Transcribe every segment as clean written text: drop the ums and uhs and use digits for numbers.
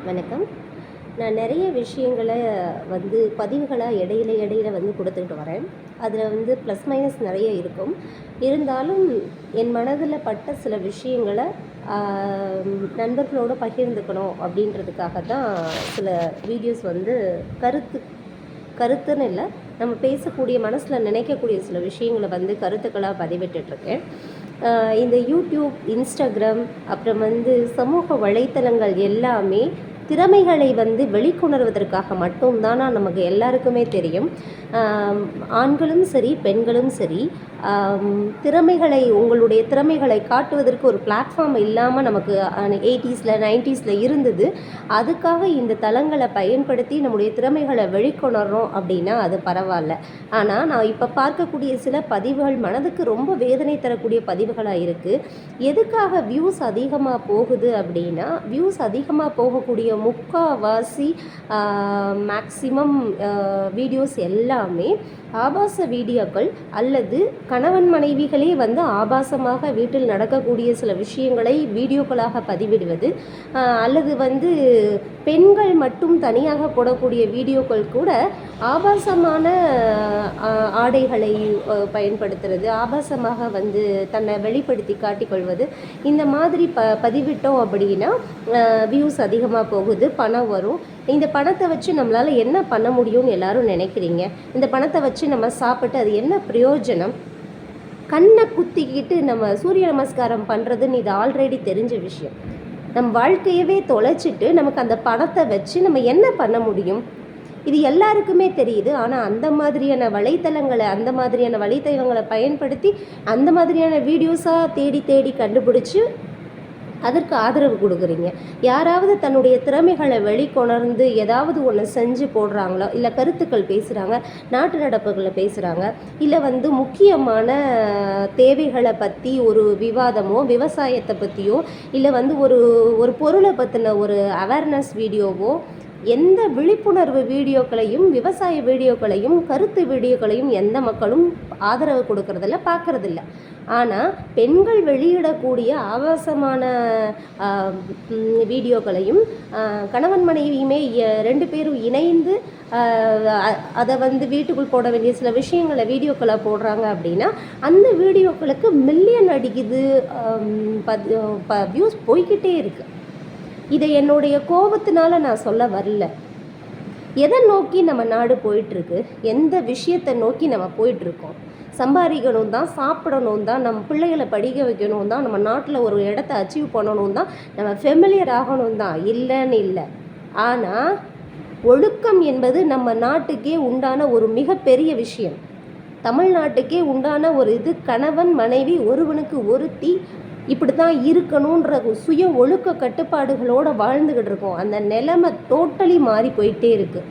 வணக்கம். நான் நிறைய விஷயங்கள பதிவுகளா இடையில குடுத்துக்கிட்டு வரேன். அதில் ப்ளஸ் மைனஸ் நிறைய இருக்கும். இருந்தாலும் என் மனதில் பட்ட சில விஷயங்கள ஆ நண்பர்களோட பகிர்ந்துக்கணும் அப்படின்றதுக்காக தான் சில வீடியோஸ் கருத்து கருத்துன்னு இல்ல, நம்ம பேசக்கூடிய மனசில் நினைக்கக்கூடிய சில விஷயங்கள கருத்துக்களாக பதிவிட்டுட்ருக்கேன். இந்த யூடியூப், இன்ஸ்டாகிராம், அப்புறம் சமூக வலைத்தளங்கள் எல்லாமே திறமைகளை வெளிக்கொணர்வதற்காக மட்டும் தானா நமக்கு எல்லாருக்குமே தெரியும். ஆண்களும் சரி, பெண்களும் சரி, உங்களுடைய திறமைகளை காட்டுவதற்கு ஒரு பிளாட்ஃபார்ம் இல்லாமல் நமக்கு 80ஸ்ல 90ஸ்ல இருந்தது. அதுக்காக இந்த தளங்களை பயன்படுத்தி நம்முடைய திறமைகளை வெளிக்கொணர்றோம் அப்படின்னா அது பரவாயில்ல. ஆனால் நான் இப்போ பார்க்கக்கூடிய சில பதிவுகள் மனதுக்கு ரொம்ப வேதனை தரக்கூடிய பதிவுகளாக இருக்குது. எதுக்காக வியூஸ் அதிகமாக போகுது அப்படின்னா, வியூஸ் அதிகமாக போகக்கூடிய முக்கால்வாசி மேக்சிமம் வீடியோஸ் எல்லாமே ஆபாச வீடியோக்கள் அல்லது கணவன் மனைவிகளே ஆபாசமாக வீட்டில் நடக்கக்கூடிய சில விஷயங்களை வீடியோக்களாக பதிவிடுவது, அல்லது பெண்கள் மட்டும் தனியாக போடக்கூடிய வீடியோக்கள் கூட ஆபாசமான ஆடைகளை பயன்படுத்துறது, ஆபாசமாக தன்னை வெளிப்படுத்தி காட்டிக்கொள்வது, இந்த மாதிரி பதிவிட்டோம் அப்படின்னா வியூஸ் அதிகமாக போகுது, பணம் வரும். இந்த பணத்தை வச்சு நம்மளால் என்ன பண்ண முடியும்னு எல்லாரும் நினைக்கிறீங்க? இந்த பணத்தை வச்சு நம்ம சாப்பிட்டு அது என்ன பிரயோஜனம்? கண்ணை குத்திக்கிட்டு நம்ம சூரிய நமஸ்காரம் பண்ணுறதுன்னு இது ஆல்ரெடி தெரிஞ்ச விஷயம். நம் வாழ்க்கையவே தொலைச்சிட்டு நமக்கு அந்த பணத்தை வச்சு நம்ம என்ன பண்ண முடியும்? இது எல்லாருக்குமே தெரியுது. ஆனால் அந்த மாதிரியான வலைத்தளங்களை பயன்படுத்தி அந்த மாதிரியான வீடியோஸாக தேடி தேடி கண்டுபிடிச்சி அதற்கு ஆதரவு கொடுக்குறீங்க. யாராவது தன்னுடைய திறமைகளை வெளிக்கொணர்ந்து ஏதாவது ஒன்று செஞ்சு போடுறாங்களோ, இல்லை கருத்துக்கள் பேசுகிறாங்க, நாட்டு நடப்புகளை பேசுகிறாங்க, இல்லை முக்கியமான தேவைகளை பற்றி ஒரு விவாதமோ, விவசாயத்தை பற்றியோ, இல்லை ஒரு பொருளை பற்றின ஒரு அவேர்னஸ் வீடியோவோ, எந்த விழிப்புணர்வு வீடியோக்களையும், விவசாய வீடியோக்களையும், கருத்து வீடியோக்களையும் எந்த மக்களும் ஆதரவு கொடுக்கறதில்ல, பார்க்குறதில்ல. ஆனால் பெண்கள் வெளியிடக்கூடிய ஆபாசமான வீடியோக்களையும், கணவன் மனைவியுமே 2 பேரும் இணைந்து அதை வீட்டுக்குள் போட வேண்டிய சில விஷயங்களை வீடியோக்களை போடுறாங்க அப்படின்னா, அந்த வீடியோக்களுக்கு மில்லியன் அடிக்குது, வியூஸ் போய்கிட்டே இருக்குது. இதை என்னுடைய கோபத்தினால நான் சொல்ல வரல. எதை நோக்கி நம்ம நாடு போயிட்டுருக்கு? எந்த விஷயத்தை நோக்கி நம்ம போயிட்டுருக்கோம்? சம்பாதிக்கணும் தான், சாப்பிடணும் தான், நம்ம பிள்ளைகளை படிக்க வைக்கணும் தான், நம்ம நாட்டில் ஒரு இடத்த அச்சீவ் பண்ணணும் தான், நம்ம ஃபெமிலியர் ஆகணும் தான், இல்லைன்னு இல்லை. ஆனால் ஒழுக்கம் என்பது நம்ம நாட்டுக்கே உண்டான ஒரு மிகப்பெரிய விஷயம். தமிழ்நாட்டுக்கே உண்டான ஒரு இது. கணவன் மனைவி ஒருவனுக்கு ஒருத்தி இப்படி தான் இருக்கணுன்ற சுய ஒழுக்க கட்டுப்பாடுகளோடு வாழ்ந்துக்கிட்டு இருக்கோம். அந்த நிலைமை டோட்டலி மாறி போயிட்டே இருக்குது.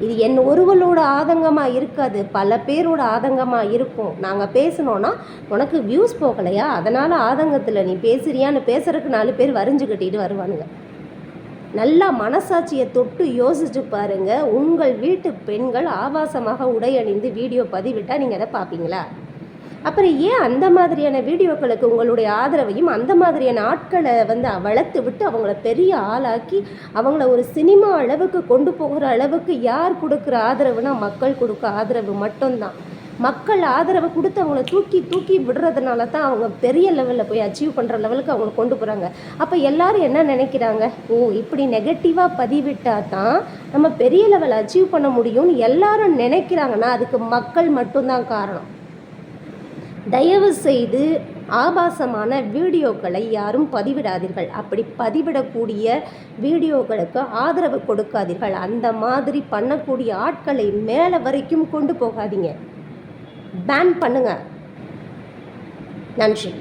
இது ஒருவளோட ஆதங்கமாக இருக்காது, பல பேரோட ஆதங்கமாக இருக்கும். நாங்கள் பேசினோன்னா உனக்கு வியூஸ் போகலையா, அதனால் ஆதங்கத்தில் நீ பேசுறியான்னு பேசுறதுக்கு 4 பேர் வரிஞ்சு கட்டிட்டு வருவானுங்க. நல்லா மனசாட்சியை தொட்டு யோசிச்சு பாருங்கள். உங்கள் வீட்டு பெண்கள் ஆபாசமாக உடை அணிந்து வீடியோ பதிவிட்டால் நீங்கள் அதை பார்ப்பீங்களா? அப்புறம் ஏன் அந்த மாதிரியான வீடியோக்களுக்கு உங்களுடைய ஆதரவையும், அந்த மாதிரியான ஆட்களை வளர்த்து விட்டு அவங்கள பெரிய ஆளாக்கி அவங்கள ஒரு சினிமா அளவுக்கு கொண்டு போகிற அளவுக்கு யார் கொடுக்குற ஆதரவுனா, மக்கள் கொடுக்க ஆதரவு மட்டும்தான். மக்கள் ஆதரவு கொடுத்து அவங்கள தூக்கி விடுறதுனால தான் அவங்க பெரிய லெவலில் போய் அச்சீவ் பண்ணுற லெவலுக்கு அவங்கள கொண்டு போகிறாங்க. அப்போ எல்லாரும் என்ன நினைக்கிறாங்க? இப்படி நெகட்டிவாக பதிவிட்டால் தான் நம்ம பெரிய லெவல் அச்சீவ் பண்ண முடியும்னு எல்லாரும் நினைக்கிறாங்கன்னா அதுக்கு மக்கள் மட்டும்தான் காரணம். தயவு செய்து ஆபாசமான வீடியோக்களை யாரும் பதிவிடாதீர்கள். அப்படி பதிவிடக்கூடிய வீடியோக்களுக்கு ஆதரவு கொடுக்காதீர்கள். அந்த மாதிரி பண்ணக்கூடிய ஆட்களை மேலே வரைக்கும் கொண்டு போகாதீங்க. பேன் பண்ணுங்க. நன்றி.